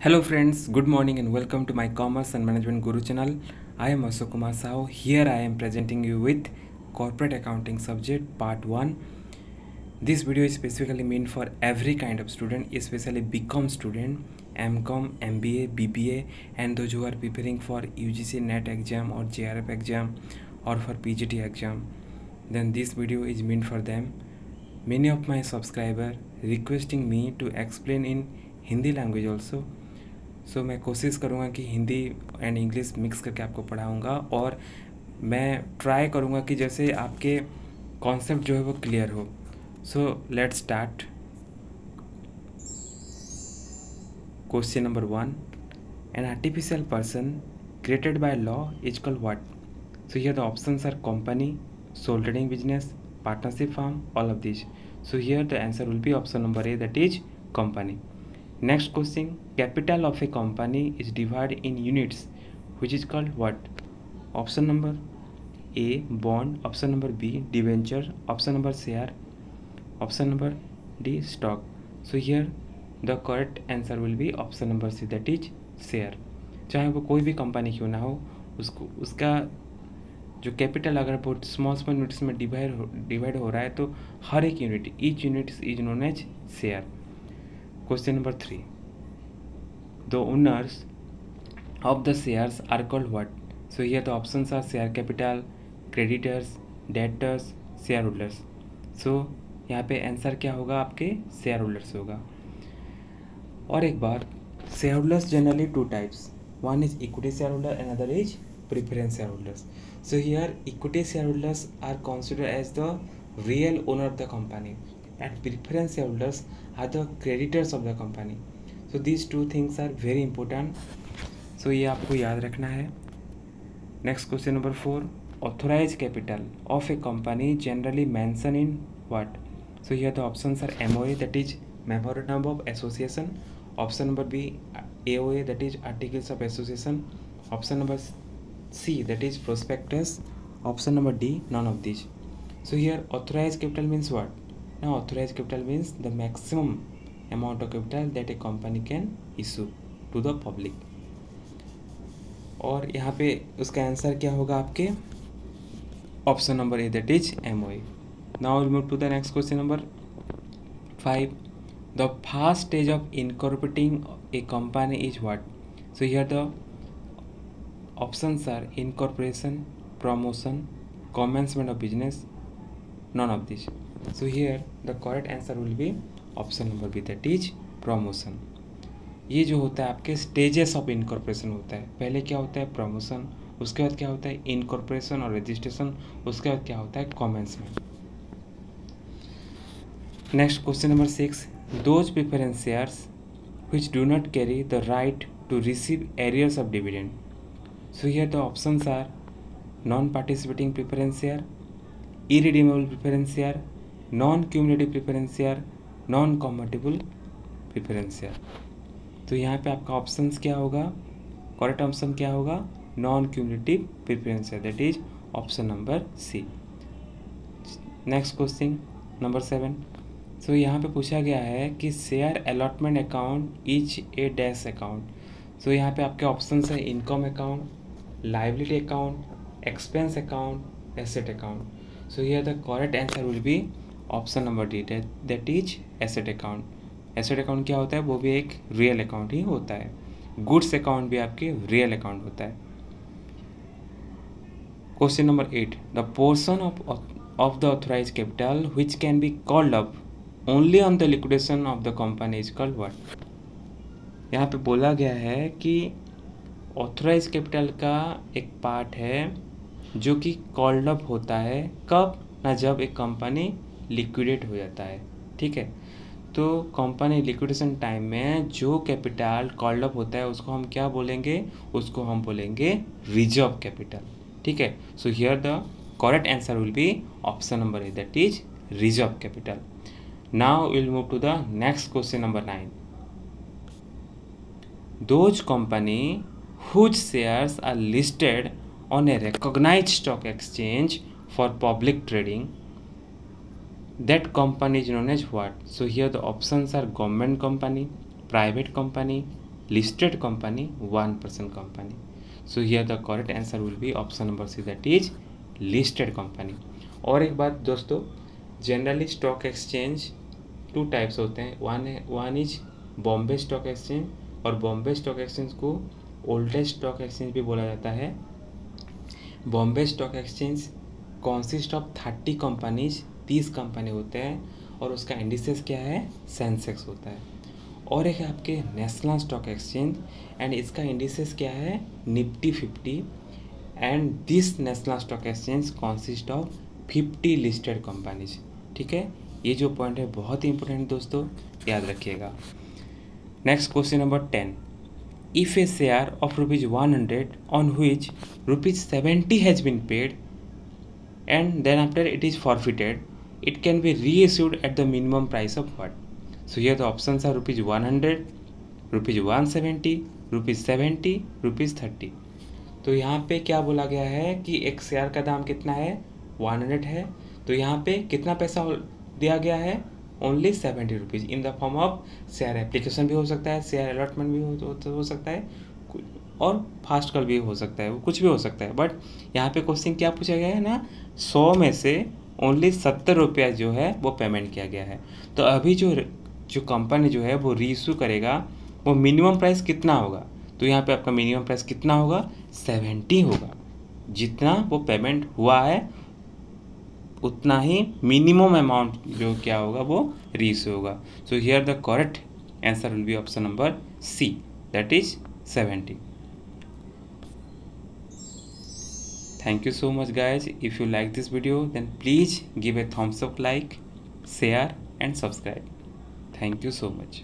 Hello friends, good morning and welcome to my Commerce and Management Guru channel. I am Ashok Kumar Sao. Here I am presenting you with Corporate Accounting subject part 1. This video is specifically meant for every kind of student, especially BCom student, MCom, MBA, BBA and those who are preparing for UGC NET exam or JRF exam or for PGT exam. Then this video is meant for them. Many of my subscribers requesting me to explain in Hindi language also. सो मैं कोशिश करूँगा कि Hindi and English mix करके आपको पढ़ाऊँगा और मैं try करूँगा कि जैसे आपके कॉन्सेप्ट जो है वो क्लियर हो. So let's start. Question number 1. An artificial person created by law is called what? So here the options are company, sole trading business, partnership firm, all of this. So here the answer will be option number A, that is company. Next question, capital of a company is divided in units which is called what? Option number A, bond. Option number B, debenture. Option number share. Option number D, stock. So here the correct answer will be option number C, that is share. चाहे वो कोई भी company क्यों ना हो, उसको उसका जो कैपिटल अगर बहुत स्मॉल यूनिट्स में डिवाइड हो रहा है तो हर एक unit, each unit is known as share. Question number 3. The owners of the shares are called what? So here the options are share capital, creditors, debtors, shareholders. So यहाँ पे answer क्या होगा आपके shareholders होगा. और एक बार shareholders generally two types. One is equity shareholder, another is preference shareholders. So here equity shareholders are considered as the real owner of the company, and preference shareholders are the creditors of the company. So these two things are very important. So ये आपको याद रखना है. Next question number 4. Authorized capital of a company generally mentioned in what? So here the options are MOA, that is Memorandum of Association. Option number B, AOA, that is Articles of Association. Option number C, that is Prospectus. Option number D, none of these. So here authorized capital means what? Now authorized capital means the maximum amount of capital that a company can issue to the public. और यहाँ पे उसका answer क्या होगा आपके option number A, that is MOA. Now will move to the next question number 5. The first stage of incorporating a company is what? So here the options are incorporation, promotion, commencement of business, none of this. So here the correct answer will be option number B, that is promotion. ये जो होता है आपके stages of incorporation होता है. पहले क्या होता है प्रमोशन, उसके बाद क्या होता है इनकॉर्पोरेशन और रजिस्ट्रेशन, उसके बाद क्या होता है commencement. Next question number 6. Those preference shares which do not carry the right to receive arrears of dividend. So here the options are non-participating preference share, irredeemable preference share, non-cumulative preference share, non-convertible preference share. तो यहाँ पे आपका options क्या होगा, correct option क्या होगा non cumulative preference share, that is option number C. Next question number 7. So यहाँ पे पूछा गया है कि share allotment account is a dash account. So यहाँ पे आपके ऑप्शंस है income account, liability account, expense account, asset account. So here the correct answer will be option number D, that is asset account. Asset account क्या होता है, वो भी एक रियल अकाउंट ही होता है. गुड्स अकाउंट भी आपके रियल अकाउंट होता है. Question number 8. The portion of the authorised capital which can be called up only on the liquidation of the company is called what? यहाँ पे बोला गया है कि ऑथराइज्ड कैपिटल का एक पार्ट है जो कि कॉल्ड अप होता है कब ना, जब एक कंपनी लिक्विडेट हो जाता है. ठीक है, तो कंपनी लिक्विडेशन टाइम में जो कैपिटल कॉल्ड अप होता है उसको हम क्या बोलेंगे, उसको हम बोलेंगे रिजर्व कैपिटल. ठीक है, so here the correct answer will be option number A, that is reserve capital. Now will move to the next question number 9. Those company whose shares are listed on a recognized stock exchange for public trading, that company is known as what? So here the options are government company, private company, listed company, 1% company. So here the correct answer will be option number C, that is listed company. और एक बात दोस्तों, generally stock exchange 2 types होते हैं. One is Bombay stock exchange, और Bombay stock exchange को oldest stock exchange भी बोला जाता है. Bombay stock exchange consist of 30 companies, 30 company होते हैं, और उसका इंडिसेस क्या है, सेंसेक्स होता है. और एक है आपके नेशनल स्टॉक एक्सचेंज, एंड इसका इंडिसेस क्या है, Nifty 50, and this national stock exchange consist of 50 listed companies. ठीक है, ये जो पॉइंट है बहुत ही इंपॉर्टेंट दोस्तों, याद रखिएगा. Next question number 10. If a share of rupees 100 on which rupees 70 has been paid and then after it is forfeited, it can be reissued at the minimum price of what? So here the options are rupees 100, rupees 170, rupees 70, rupees 30. तो यहाँ पे क्या बोला गया है कि एक share का दाम कितना है, 100 है. तो यहाँ पे कितना पैसा दिया गया है, only 70 rupees, in the form of share application भी हो सकता है, शेयर अलॉटमेंट भी हो सकता है, और फास्ट कॉल भी हो सकता है, वो कुछ भी हो सकता है. बट यहाँ पे क्वेश्चन क्या पूछा गया है ना, 100 में से ओनली 70 रुपया जो है वो पेमेंट किया गया है. तो अभी जो कंपनी जो है वो रीइशू करेगा, वो मिनिमम प्राइस कितना होगा. तो यहाँ पे आपका मिनिमम प्राइस कितना होगा, 70 होगा. जितना वो पेमेंट हुआ है उतना ही मिनिमम अमाउंट जो क्या होगा वो रीइशू होगा. So here the correct answer will be option number C, that is 70. Thank you so much guys. If you like this video, then please give a thumbs up, like, share and subscribe. Thank you so much.